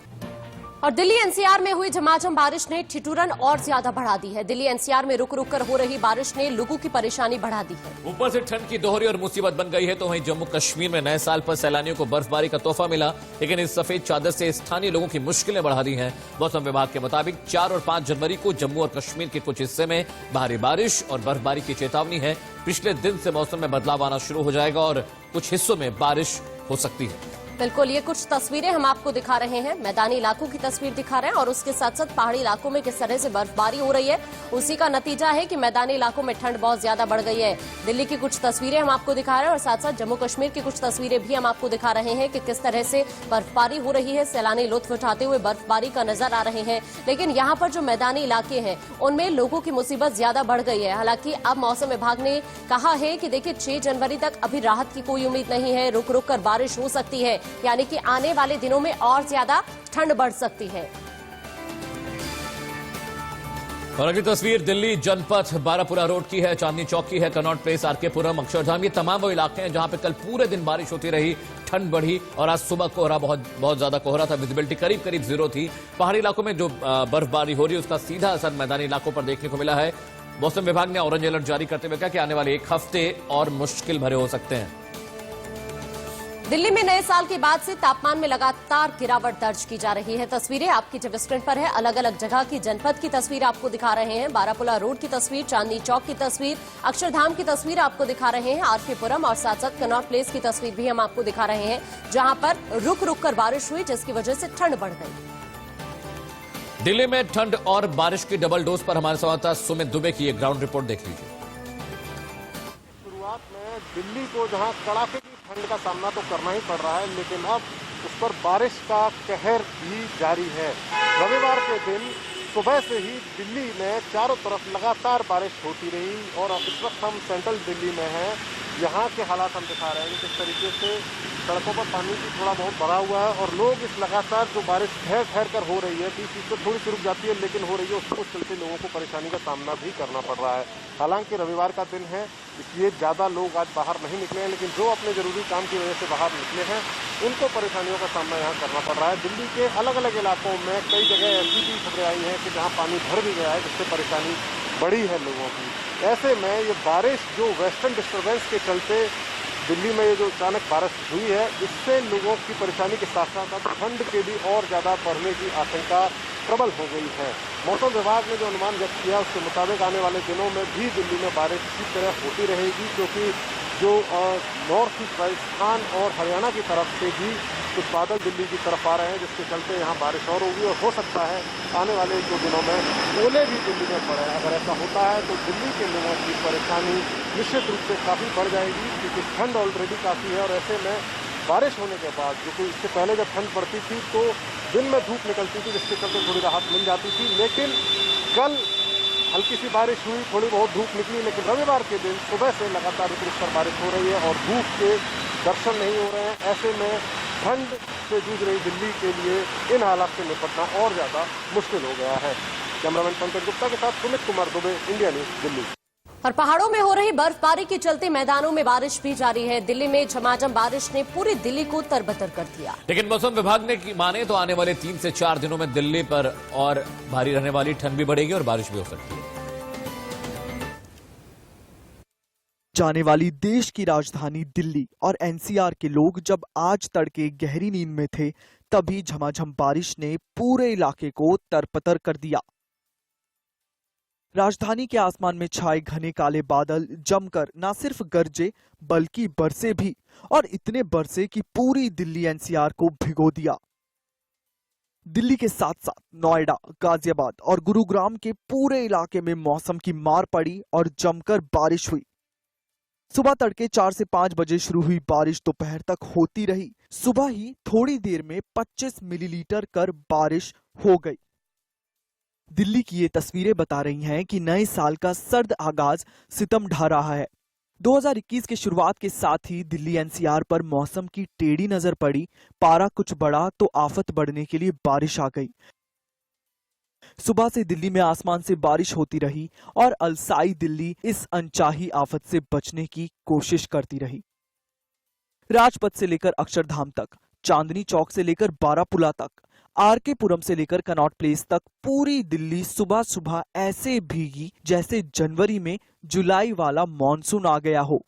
S2: और दिल्ली एनसीआर में हुई झमाझम बारिश ने ठिठुरन और ज्यादा बढ़ा दी है। दिल्ली एनसीआर में रुक रुक कर हो रही बारिश ने लोगों की परेशानी बढ़ा दी है।
S1: ऊपर से ठंड की दोहरी और मुसीबत बन गई है तो वहीं जम्मू कश्मीर में नए साल पर सैलानियों को बर्फबारी का तोहफा मिला, लेकिन इस सफेद चादर से स्थानीय लोगों की मुश्किलें बढ़ा दी हैं। मौसम विभाग के मुताबिक 4 और 5 जनवरी को जम्मू और कश्मीर के कुछ हिस्से में भारी बारिश और बर्फबारी की चेतावनी है। पिछले दिन से मौसम में बदलाव आना शुरू हो जाएगा और कुछ हिस्सों में बारिश हो सकती है।
S2: बिल्कुल, ये कुछ तस्वीरें हम आपको दिखा रहे हैं। मैदानी इलाकों की तस्वीर दिखा रहे हैं और उसके साथ साथ पहाड़ी इलाकों में किस तरह से बर्फबारी हो रही है, उसी का नतीजा है कि मैदानी इलाकों में ठंड बहुत ज्यादा बढ़ गई है। दिल्ली की कुछ तस्वीरें हम आपको दिखा रहे हैं और साथ साथ जम्मू कश्मीर की कुछ तस्वीरें भी हम आपको दिखा रहे हैं कि किस तरह से बर्फबारी हो रही है। सैलानी लुत्फ उठाते हुए बर्फबारी का नजर आ रहे हैं, लेकिन यहाँ पर जो मैदानी इलाके हैं उनमें लोगों की मुसीबत ज्यादा बढ़ गई है। हालांकि अब मौसम विभाग ने कहा है कि देखिए 6 जनवरी तक अभी राहत की कोई उम्मीद नहीं है, रुक रुक कर बारिश हो सकती है, यानी कि आने वाले दिनों में और ज्यादा ठंड बढ़ सकती है।
S1: और अगली तस्वीर दिल्ली जनपथ बारापुरा रोड की है, चांदनी चौक की है, कनॉट प्लेस, आरकेपुरम, अक्षरधाम, ये तमाम वो इलाके हैं जहां पे कल पूरे दिन बारिश होती रही, ठंड बढ़ी और आज सुबह कोहरा बहुत ज्यादा कोहरा था, विजिबिलिटी करीब करीब 0 थी। पहाड़ी इलाकों में जो बर्फबारी हो रही है उसका सीधा असर मैदानी इलाकों पर देखने को मिला है। मौसम विभाग ने ऑरेंज अलर्ट जारी करते हुए कहा कि आने वाले 1 हफ्ते और मुश्किल भरे हो सकते हैं।
S2: दिल्ली में नए साल के बाद से तापमान में लगातार गिरावट दर्ज की जा रही है। तस्वीरें आपकी टीवी स्क्रीन पर है, अलग अलग जगह की जनपद की तस्वीर आपको दिखा रहे हैं। बारापुरा रोड की तस्वीर, चांदनी चौक की तस्वीर, अक्षरधाम की तस्वीर आपको दिखा रहे हैं, आरकेपुरम और साथ साथ कनॉट प्लेस की तस्वीर भी हम आपको दिखा रहे हैं, जहां पर रुक रुक कर बारिश हुई जिसकी वजह से ठंड बढ़ गई।
S1: दिल्ली में ठंड और बारिश की डबल डोज पर हमारे संवाददाता सुमित दुबे की एक ग्राउंड रिपोर्ट देख लीजिए।
S12: शुरुआत में दिल्ली को जहां कड़ाके की ठंड का सामना तो करना ही पड़ रहा है, लेकिन अब उस पर बारिश का कहर भी जारी है। रविवार के दिन सुबह से ही दिल्ली में चारों तरफ लगातार बारिश होती रही और इस वक्त हम सेंट्रल दिल्ली में हैं। यहाँ के हालात हम दिखा रहे हैं किस तरीके से सड़कों पर पानी भी थोड़ा बहुत भरा हुआ है और लोग इस लगातार जो बारिश ठहर ठहर कर हो रही है, बीच बीच में थोड़ी सी रुक जाती है लेकिन हो रही है, उसको चलते लोगों को परेशानी का सामना भी करना पड़ रहा है। हालांकि रविवार का दिन है इसलिए ज़्यादा लोग आज बाहर नहीं निकले हैं, लेकिन जो अपने ज़रूरी काम की वजह से बाहर निकले हैं उनको परेशानियों का सामना यहाँ करना पड़ रहा है। दिल्ली के अलग अलग इलाकों में कई जगह ऐसी भी खबरें आई हैं कि जहाँ पानी भर भी गया है, जिससे परेशानी बढ़ी है लोगों की। ऐसे में ये बारिश जो वेस्टर्न डिस्टर्बेंस के चलते दिल्ली में ये जो अचानक बारिश हुई है, इससे लोगों की परेशानी के साथ साथ अब ठंड के भी और ज़्यादा बढ़ने की आशंका प्रबल हो गई है। मौसम विभाग ने जो अनुमान व्यक्त किया उसके मुताबिक आने वाले दिनों में भी दिल्ली में बारिश इसी तरह होती रहेगी, क्योंकि जो नॉर्थ ईस्ट राजस्थान और हरियाणा की तरफ से भी कुछ बादल दिल्ली की तरफ आ रहे हैं, जिसके चलते यहाँ बारिश और होगी और हो सकता है आने वाले 2 दिनों में ओले भी दिल्ली में पड़े। अगर ऐसा होता है तो दिल्ली के लोगों की परेशानी निश्चित रूप से काफ़ी बढ़ जाएगी, क्योंकि ठंड ऑलरेडी काफ़ी है और ऐसे में बारिश होने के बाद, क्योंकि इससे पहले जब ठंड पड़ती थी तो दिन में धूप निकलती थी जिसके चलते थोड़ी राहत मिल जाती थी, लेकिन कल हल्की सी बारिश हुई, थोड़ी बहुत धूप निकली, लेकिन रविवार के दिन सुबह से लगातार रुक रुक कर बारिश हो रही है और धूप के दर्शन नहीं हो रहे हैं। ऐसे में ठंड से जूझ रही दिल्ली के लिए इन हालात से निपटना और ज़्यादा मुश्किल हो गया है। कैमरामैन पंकज गुप्ता के साथ सुमित कुमार दुबे, इंडिया न्यूज, दिल्ली।
S2: और पहाड़ों में हो रही बर्फबारी के चलते मैदानों में बारिश भी जारी है। दिल्ली में झमाझम बारिश ने पूरी दिल्ली को तरबतर कर दिया।
S1: लेकिन मौसम विभाग ने माने तो आने वाले 3 से 4 दिनों में दिल्ली पर और भारी रहने वाली ठंड भी बढ़ेगी और बारिश भी हो सकती है।
S5: जाने वाली देश की राजधानी दिल्ली और एनसीआर के लोग जब आज तड़के गहरी नींद में थे, तभी झमाझम बारिश ने पूरे इलाके को तरपतर कर दिया। राजधानी के आसमान में छाए घने काले बादल जमकर न सिर्फ गरजे बल्कि बरसे भी, और इतने बरसे कि पूरी दिल्ली एनसीआर को भिगो दिया। दिल्ली के साथ साथ नोएडा, गाजियाबाद और गुरुग्राम के पूरे इलाके में मौसम की मार पड़ी और जमकर बारिश हुई। सुबह तड़के 4 से 5 बजे शुरू हुई बारिश दोपहर तक होती रही। सुबह ही थोड़ी देर में 25 मिलीलीटर कर बारिश हो गई। दिल्ली की ये तस्वीरें बता रही हैं कि नए साल का सर्द आगाज सितम ढा रहा है। 2021 के शुरुआत के साथ ही दिल्ली एनसीआर पर मौसम की टेढ़ी नजर पड़ी। पारा कुछ बढ़ा तो आफत बढ़ने के लिए बारिश आ गई। सुबह से दिल्ली में आसमान से बारिश होती रही और अलसाई दिल्ली इस अनचाही आफत से बचने की कोशिश करती रही। राजपथ से लेकर अक्षरधाम तक, चांदनी चौक से लेकर बारापुला तक, आरके पुरम से लेकर कनॉट प्लेस तक पूरी दिल्ली सुबह सुबह ऐसे भीगी जैसे जनवरी में जुलाई वाला मॉनसून आ गया हो।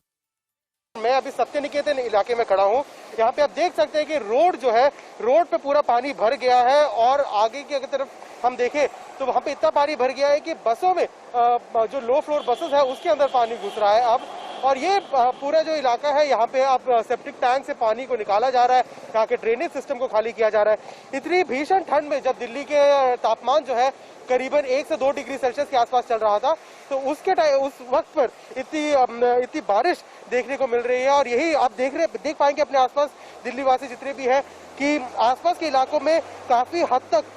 S12: मैं अभी सत्य निकेतन इलाके में खड़ा हूँ। यहाँ पे आप देख सकते हैं कि रोड जो है, रोड पे पूरा पानी भर गया है और आगे की अगर तरफ हम देखें तो वहाँ पे इतना पानी भर गया है कि बसों में जो लो फ्लोर बसेस है उसके अंदर पानी घुस रहा है अब। और ये पूरा जो इलाका है यहाँ पे अब सेप्टिक टैंक से पानी को निकाला जा रहा है, यहाँ के ड्रेनेज सिस्टम को खाली किया जा रहा है। इतनी भीषण ठंड में जब दिल्ली के तापमान जो है करीबन 1 से 2 डिग्री सेल्सियस के आसपास चल रहा था, तो उस वक्त पर इतनी बारिश देखने को मिल रही है। और यही आप देख पाएंगे अपने आसपास दिल्ली वासी जितने भी हैं कि आसपास के इलाकों में काफी हद तक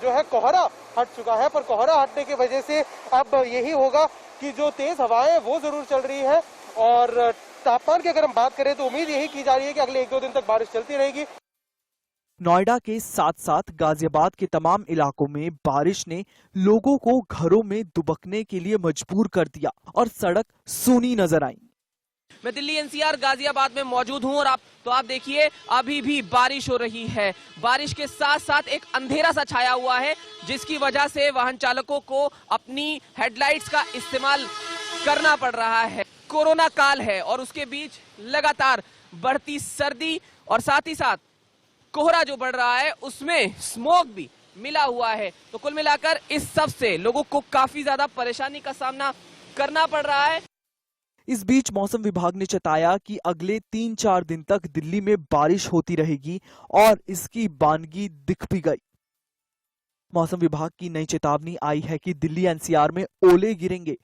S12: जो है कोहरा हट चुका है। पर कोहरा हटने की वजह से अब यही होगा कि जो तेज हवाएं वो जरूर चल रही है। और तापमान की अगर हम बात करें तो उम्मीद यही की जा रही है कि अगले 1-2 दिन तक बारिश चलती रहेगी।
S5: नोएडा के साथ साथ गाजियाबाद के तमाम इलाकों में बारिश ने लोगों को घरों में दुबकने के लिए मजबूर कर दिया और सड़क सूनी नजर आई।
S13: मैं दिल्ली एनसीआर गाजियाबाद में मौजूद हूं और आप देखिए अभी भी बारिश हो रही है। बारिश के साथ साथ एक अंधेरा सा छाया हुआ है जिसकी वजह से वाहन चालकों को अपनी हेडलाइट्स का इस्तेमाल करना पड़ रहा है। कोरोना काल है और उसके बीच लगातार बढ़ती सर्दी और साथ ही साथ कोहरा जो बढ़ रहा है उसमें स्मोक भी मिला हुआ है। तो कुल मिलाकर इस सब से लोगों को काफी ज्यादा परेशानी का सामना करना पड़ रहा है।
S5: इस बीच मौसम विभाग ने चेताया कि अगले 3-4 दिन तक दिल्ली में बारिश होती रहेगी और इसकी बानगी दिख भी गई। मौसम विभाग की नई चेतावनी आई है कि दिल्ली एनसीआर में ओले गिरेंगे।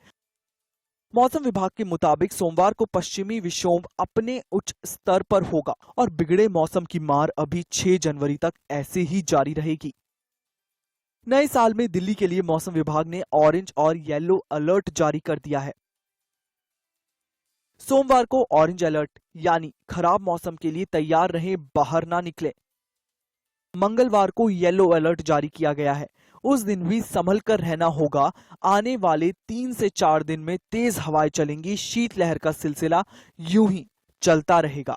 S5: मौसम विभाग के मुताबिक सोमवार को पश्चिमी विक्षोभ अपने उच्च स्तर पर होगा और बिगड़े मौसम की मार अभी 6 जनवरी तक ऐसे ही जारी रहेगी। नए साल में दिल्ली के लिए मौसम विभाग ने ऑरेंज और येलो अलर्ट जारी कर दिया है। सोमवार को ऑरेंज अलर्ट यानी खराब मौसम के लिए तैयार रहें, बाहर ना निकले। मंगलवार को येलो अलर्ट जारी किया गया है। उस दिन भी संभल कर रहना होगा। आने वाले 3 से 4 दिन में तेज हवाएं चलेंगी। शीतलहर का सिलसिला यूं ही चलता रहेगा।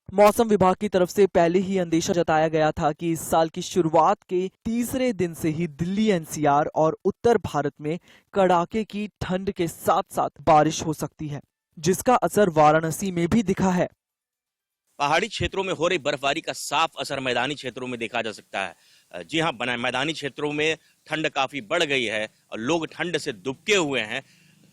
S5: मौसम विभाग की तरफ से पहले ही अंदेशा जताया गया था कि इस साल की शुरुआत के तीसरे दिन से ही दिल्ली एनसीआर और उत्तर भारत में कड़ाके की ठंड के साथ साथ बारिश हो सकती है, जिसका असर वाराणसी में भी दिखा है।
S14: पहाड़ी क्षेत्रों में हो रही बर्फबारी का साफ असर मैदानी क्षेत्रों में देखा जा सकता है। जी हाँ, मैदानी क्षेत्रों में ठंड काफी बढ़ गई है और लोग ठंड से दुबके हुए हैं।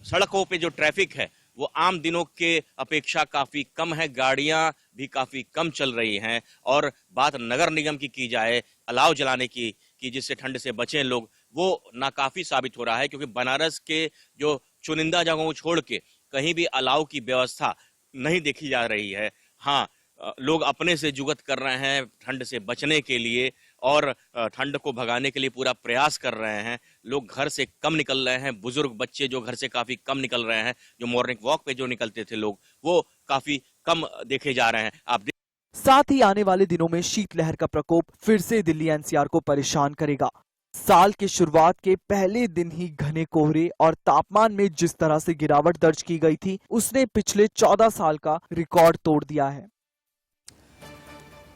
S14: सड़कों पे जो ट्रैफिक है वो आम दिनों के अपेक्षा काफी कम है, गाड़ियां भी काफी कम चल रही हैं। और बात नगर निगम की जाए अलाव जलाने की जिससे ठंड से बचें लोग, वो नाकाफी साबित हो रहा है, क्योंकि बनारस के जो चुनिंदा जगहों को छोड़ के कहीं भी अलाव की व्यवस्था नहीं देखी जा रही है। हाँ, लोग अपने से जुगत कर रहे हैं ठंड से बचने के लिए और ठंड को भगाने के लिए पूरा प्रयास कर रहे हैं। लोग घर से कम निकल रहे हैं। बुजुर्ग बच्चे जो घर से काफी कम निकल रहे हैं, जो मॉर्निंग वॉक पे जो निकलते थे लोग, वो काफी कम देखे जा रहे हैं।
S5: साथ ही आने वाले दिनों में शीतलहर का प्रकोप फिर से दिल्ली एनसीआर को परेशान करेगा। साल के शुरुआत के पहले दिन ही घने कोहरे और तापमान में जिस तरह से गिरावट दर्ज की गई थी, उसने पिछले 14 साल का रिकॉर्ड तोड़ दिया है।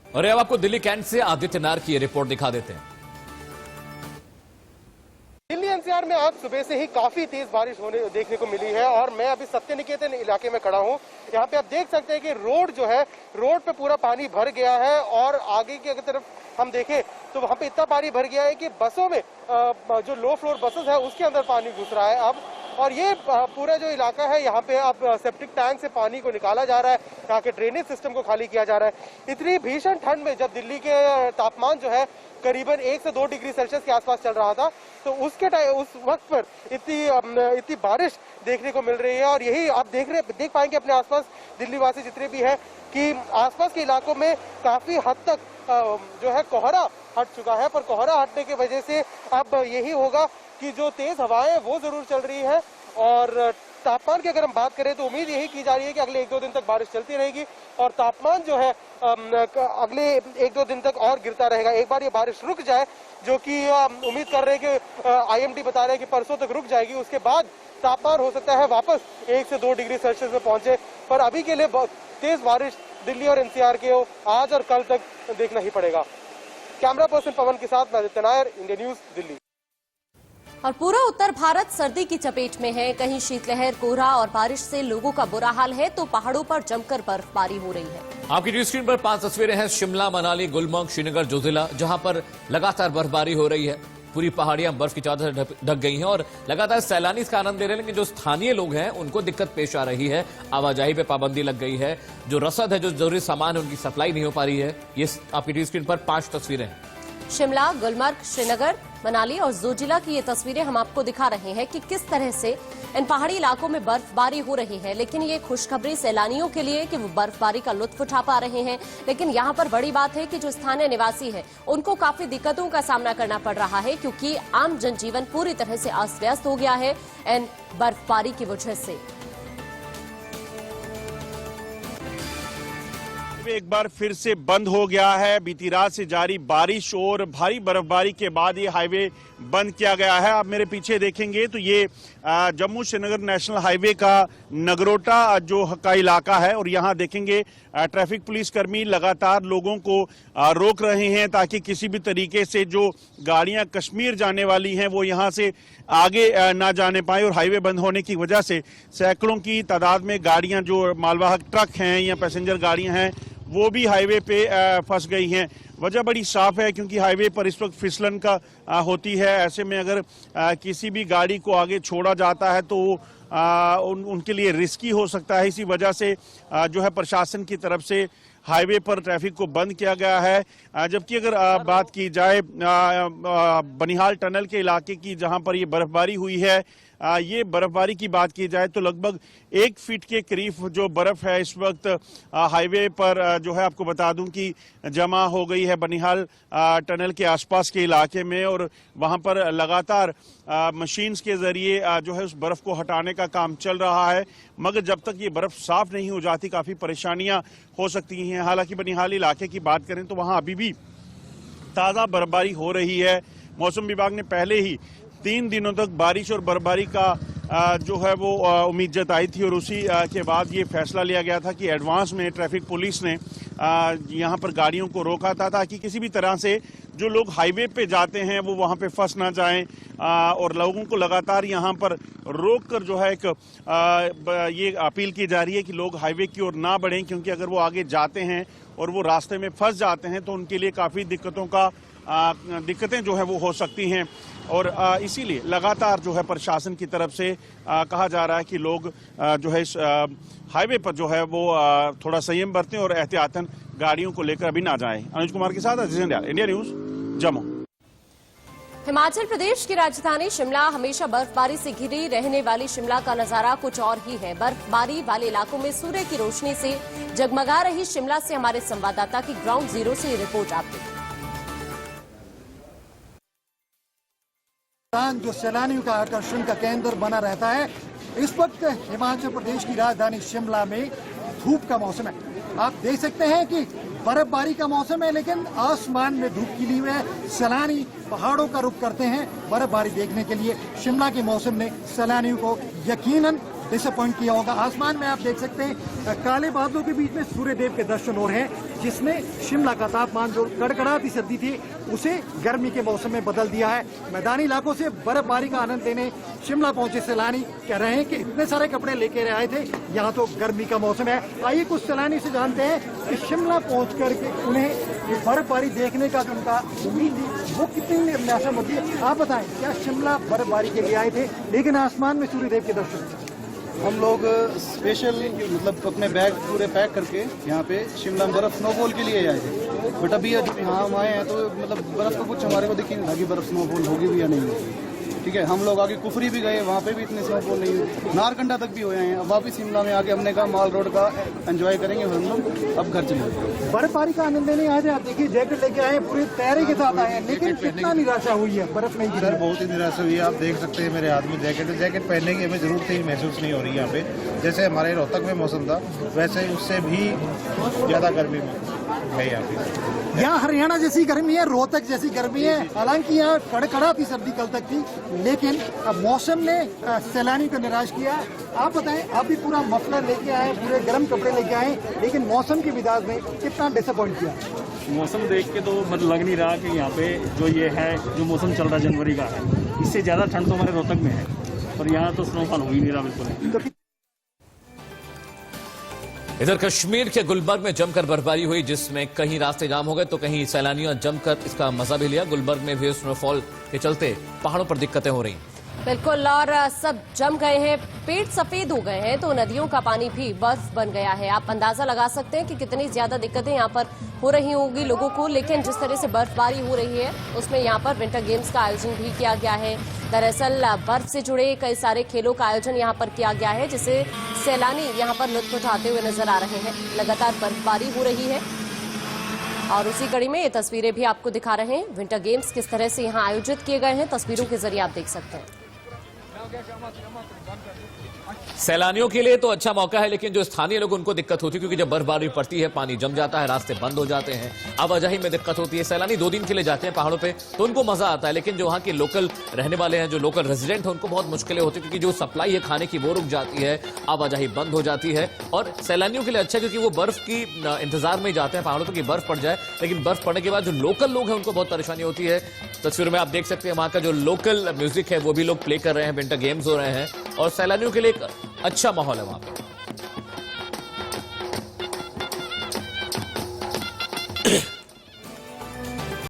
S1: और अब आपको दिल्ली कैंट से आदित्य नार की रिपोर्ट दिखा देते हैं।
S12: दिल्ली एनसीआर में आज सुबह से ही काफी तेज बारिश देखने को मिली है और मैं अभी सत्य निकेतन इलाके में खड़ा हूँ। यहाँ पे आप देख सकते हैं कि रोड जो है, रोड पे पूरा पानी भर गया है और आगे की अगर तरफ हम देखें तो वहाँ पे इतना पानी भर गया है कि बसों में जो लो फ्लोर बसेस है उसके अंदर पानी घुस रहा है अब। और ये पूरा जो इलाका है यहाँ पे अब सेप्टिक टैंक से पानी को निकाला जा रहा है, यहाँ के ड्रेनेज सिस्टम को खाली किया जा रहा है। इतनी भीषण ठंड में जब दिल्ली के तापमान जो है करीबन 1 से 2 डिग्री सेल्सियस के आसपास चल रहा था, तो उस वक्त पर इतनी बारिश देखने को मिल रही है। और यही आप देख पाएंगे अपने आसपास दिल्ली वासी जितने भी हैं कि आसपास के इलाकों में काफी हद तक जो है कोहरा हट चुका है, पर कोहरा हटने की वजह से अब यही होगा कि जो तेज हवाएं वो जरूर चल रही है। और तापमान की अगर हम बात करें तो उम्मीद यही की जा रही है कि अगले 1-2 दिन तक बारिश चलती रहेगी और तापमान जो है अगले 1-2 दिन तक और गिरता रहेगा। एक बार ये बारिश रुक जाए, जो कि उम्मीद कर रहे हैं कि IMD बता रहे हैं कि परसों तक रुक जाएगी, उसके बाद तापमान हो सकता है वापस 1 से 2 डिग्री सेल्सियस में पहुंचे। पर अभी के लिए तेज बारिश दिल्ली और NCR के आज और कल तक देखना ही पड़ेगा। कैमरा पर्सन पवन के साथ मैं आदित्य नायर, इंडिया न्यूज, दिल्ली।
S2: और पूरा उत्तर भारत सर्दी की चपेट में है। कहीं शीतलहर, कोहरा और बारिश से लोगों का बुरा हाल है, तो पहाड़ों पर जमकर बर्फबारी हो रही है।
S1: आपकी टीवी स्क्रीन पर 5 तस्वीरें हैं शिमला, मनाली, गुलमर्ग, श्रीनगर, जोजिला, जहां पर लगातार बर्फबारी हो रही है। पूरी पहाड़ियां बर्फ की चादर से ढक गई हैं और लगातार सैलानी इसका आनंद ले रहे हैं, लेकिन जो स्थानीय लोग हैं उनको दिक्कत पेश आ रही है। आवाजाही पे पाबंदी लग गई है, जो रसद है, जो जरूरी सामान है, उनकी सप्लाई नहीं हो पा रही है। ये आपकी टीवी स्क्रीन पर 5 तस्वीरें हैं।
S2: शिमला, गुलमर्ग, श्रीनगर, मनाली और जोजिला की ये तस्वीरें हम आपको दिखा रहे हैं कि किस तरह से इन पहाड़ी इलाकों में बर्फबारी हो रही है। लेकिन ये खुशखबरी सैलानियों के लिए कि वो बर्फबारी का लुत्फ उठा पा रहे हैं। लेकिन यहाँ पर बड़ी बात है कि जो स्थानीय निवासी है उनको काफी दिक्कतों का सामना करना पड़ रहा है, क्योंकि आम जनजीवन पूरी तरह से अस्त व्यस्त हो गया है इन बर्फबारी की वजह से।
S15: एक बार फिर से बंद हो गया है। बीती रात से जारी बारिश और भारी बर्फबारी के बाद ये हाईवे बंद किया गया है। आप मेरे पीछे देखेंगे तो ये जम्मू श्रीनगर नेशनल हाईवे का नगरोटा जो का इलाका है और यहाँ देखेंगे ट्रैफिक पुलिस कर्मी लगातार लोगों को रोक रहे हैं ताकि किसी भी तरीके से जो गाड़ियां कश्मीर जाने वाली हैं वो यहाँ से आगे ना जाने पाए। और हाईवे बंद होने की वजह से सैकड़ों की तादाद में गाड़ियां जो मालवाहक ट्रक हैं या पैसेंजर गाड़ियां हैं वो भी हाईवे पे फंस गई हैं। वजह बड़ी साफ है क्योंकि हाईवे पर इस वक्त फिसलन का होती है। ऐसे में अगर किसी भी गाड़ी को आगे छोड़ा जाता है तो उनके लिए रिस्की हो सकता है। इसी वजह से जो है प्रशासन की तरफ से हाईवे पर ट्रैफिक को बंद किया गया है। जबकि अगर बात की जाए बनिहाल टनल के इलाके की जहां पर ये बर्फबारी हुई है, ये बर्फबारी की बात की जाए तो लगभग 1 फीट के करीब जो बर्फ है इस वक्त हाईवे पर जो है आपको बता दूं कि जमा हो गई है बनिहाल टनल के आसपास के इलाके में। और वहां पर लगातार मशीन्स के जरिए जो है उस बर्फ को हटाने का काम चल रहा है, मगर जब तक ये बर्फ साफ नहीं हो जाती काफी परेशानियां हो सकती हैं। हालांकि बनिहाल इलाके की बात करें तो वहां अभी भी ताजा बर्फबारी हो रही है। मौसम विभाग ने पहले ही 3 दिनों तक बारिश और बर्फबारी का जो है वो उम्मीद जताई थी और उसी के बाद ये फैसला लिया गया था कि एडवांस में ट्रैफिक पुलिस ने यहाँ पर गाड़ियों को रोका था ताकि किसी भी तरह से जो लोग हाईवे पे जाते हैं वो वहाँ पे फंस ना जाएं। और लोगों को लगातार यहाँ पर रोक कर जो है एक ये अपील की जा रही है कि लोग हाईवे की ओर ना बढ़ें, क्योंकि अगर वो आगे जाते हैं और वो रास्ते में फंस जाते हैं तो उनके लिए काफ़ी दिक्कतें जो है वो हो सकती हैं। और इसीलिए लगातार जो है प्रशासन की तरफ से कहा जा रहा है कि लोग जो है इस हाईवे पर जो है वो थोड़ा संयम बरतें और एहतियातन गाड़ियों को लेकर अभी ना जाएं। अनुज कुमार के साथ Aziz India, India news, Jammu.
S2: Himachal Pradesh की राजधानी शिमला हमेशा बर्फबारी से घिरी रहने वाली शिमला का नजारा कुछ और ही है। बर्फबारी वाले इलाकों में सूर्य की रोशनी से जगमगा रही शिमला से हमारे संवाददाता की ग्राउंड जीरो से रिपोर्ट आप देखिए।
S16: जो सैलानियों का आकर्षण का केंद्र बना रहता है, इस वक्त हिमाचल प्रदेश की राजधानी शिमला में धूप का मौसम है। आप देख सकते हैं कि बर्फबारी का मौसम है, लेकिन आसमान में धूप खिली हुई है। सैलानी पहाड़ों का रुख करते हैं बर्फबारी देखने के लिए। शिमला के मौसम ने सैलानियों को यकीनन डिसअपॉइंट किया होगा। आसमान में आप देख सकते हैं काले बादलों के बीच में सूर्य देव के दर्शन हो रहे हैं, जिसने शिमला का तापमान जो कड़कड़ाती सर्दी थी उसे गर्मी के मौसम में बदल दिया है। मैदानी इलाकों से बर्फबारी का आनंद लेने शिमला पहुंचे सैलानी कह रहे हैं कि इतने सारे कपड़े लेके आए थे, यहाँ तो गर्मी का मौसम है। आइए कुछ सैलानी से जानते हैं कि शिमला पहुंच करके उन्हें ये बर्फबारी देखने का जो उनका उम्मीद थी वो कितनी महसूस होती है। आप बताएं, क्या शिमला बर्फबारी के लिए आए थे लेकिन आसमान में सूर्यदेव के दर्शन?
S17: हम लोग स्पेशल मतलब अपने बैग पूरे पैक करके यहाँ पे शिमला में बर्फ स्नोफॉल के लिए आए थे, बट अभी जब यहाँ हम आए हैं तो मतलब बर्फ का कुछ हमारे को दिख ही नहीं था कि बर्फ स्नोफॉल होगी भी या नहीं होगी। ठीक है, हम लोग आगे कुफरी भी गए, वहाँ पे भी इतने स्नोफॉल नहीं हुई, नारकंडा तक भी हो आए हैं। अब वापिस शिमला में आके हमने कहा माल रोड का एंजॉय करेंगे और हम लोग अब घर चले जाएंगे।
S16: बर्फबारी का आनंद लेने आए थे आप, देखिए जैकेट लेके आए, पूरी तैयारी के साथ आए हैं, लेकिन कितना निराशा हुई है बर्फ नहीं गिरी।
S18: सर बहुत ही निराशा हुई है। आप देख सकते हैं मेरे हाथ में जैकेट है, जैकेट पहनने की हमें जरूरत ही महसूस नहीं हो रही है यहाँ पे। जैसे हमारे रोहतक में मौसम था वैसे उससे भी ज्यादा गर्मी है यहाँ पे।
S16: यहाँ हरियाणा जैसी गर्मी है, रोहतक जैसी गर्मी है। हालांकि यहाँ कड़कड़ाती सर्दी कल तक थी, लेकिन अब मौसम ने सैलानी को निराश किया। आप बताएं, आप भी पूरा मफलर लेके आए, पूरे गर्म कपड़े लेके आए, लेकिन मौसम के मिजाज में कितना डिसअपॉइंट किया?
S19: मौसम देख के तो मतलब लग नहीं रहा कि यहाँ पे जो ये है जो मौसम चल रहा है जनवरी का है, इससे ज्यादा ठंड तो हमारे रोहतक में है, और यहाँ तो स्नोफॉल हो ही नहीं रहा बिल्कुल।
S1: इधर कश्मीर के गुलबर्ग में जमकर बर्फबारी हुई, जिसमें कहीं रास्ते जाम हो गए तो कहीं सैलानियों जमकर इसका मजा भी लिया। गुलबर्ग में भी स्नोफॉल के चलते पहाड़ों पर दिक्कतें हो रही।
S2: बिल्कुल, और सब जम गए हैं, पेट सफेद हो गए हैं, तो नदियों का पानी भी बर्फ बन गया है। आप अंदाजा लगा सकते हैं कि कितनी ज्यादा दिक्कतें यहाँ पर हो रही होंगी लोगों को। लेकिन जिस तरह से बर्फबारी हो रही है उसमें यहाँ पर विंटर गेम्स का आयोजन भी किया गया है। दरअसल बर्फ से जुड़े कई सारे खेलों का आयोजन यहाँ पर किया गया है, जिसे सैलानी यहाँ पर लुत्फ उठाते हुए नजर आ रहे हैं। लगातार बर्फबारी हो रही है और उसी कड़ी में ये तस्वीरें भी आपको दिखा रहे हैं। विंटर गेम्स किस तरह से यहाँ आयोजित किए गए हैं, तस्वीरों के जरिए आप देख सकते हैं।
S1: सैलानियों के लिए तो अच्छा मौका है, लेकिन जो स्थानीय लोग उनको दिक्कत होती है, क्योंकि जब बर्फबारी पड़ती है पानी जम जाता है, रास्ते बंद हो जाते हैं, आवाजाही में दिक्कत होती है। सैलानी 2 दिन के लिए जाते हैं पहाड़ों पे तो उनको मजा आता है, लेकिन जो वहां के लोकल रहने वाले हैं, जो लोकल रेजिडेंट हैं, उनको बहुत मुश्किलें होती है, क्योंकि जो सप्लाई है खाने की वो रुक जाती है, आवाजाही बंद हो जाती है। और सैलानियों के लिए अच्छा, क्योंकि वो बर्फ की इंतजार में जाते हैं पहाड़ों पर कि बर्फ पड़ जाए, लेकिन बर्फ पड़ने के बाद जो लोकल लोग हैं उनको बहुत परेशानी होती है। तस्वीर में आप देख सकते हैं वहां का जो लोकल म्यूजिक है वो भी लोग प्ले कर रहे हैं, विंटर गेम्स हो रहे हैं और सैलानियों के लिए एक अच्छा माहौल है वहां पर।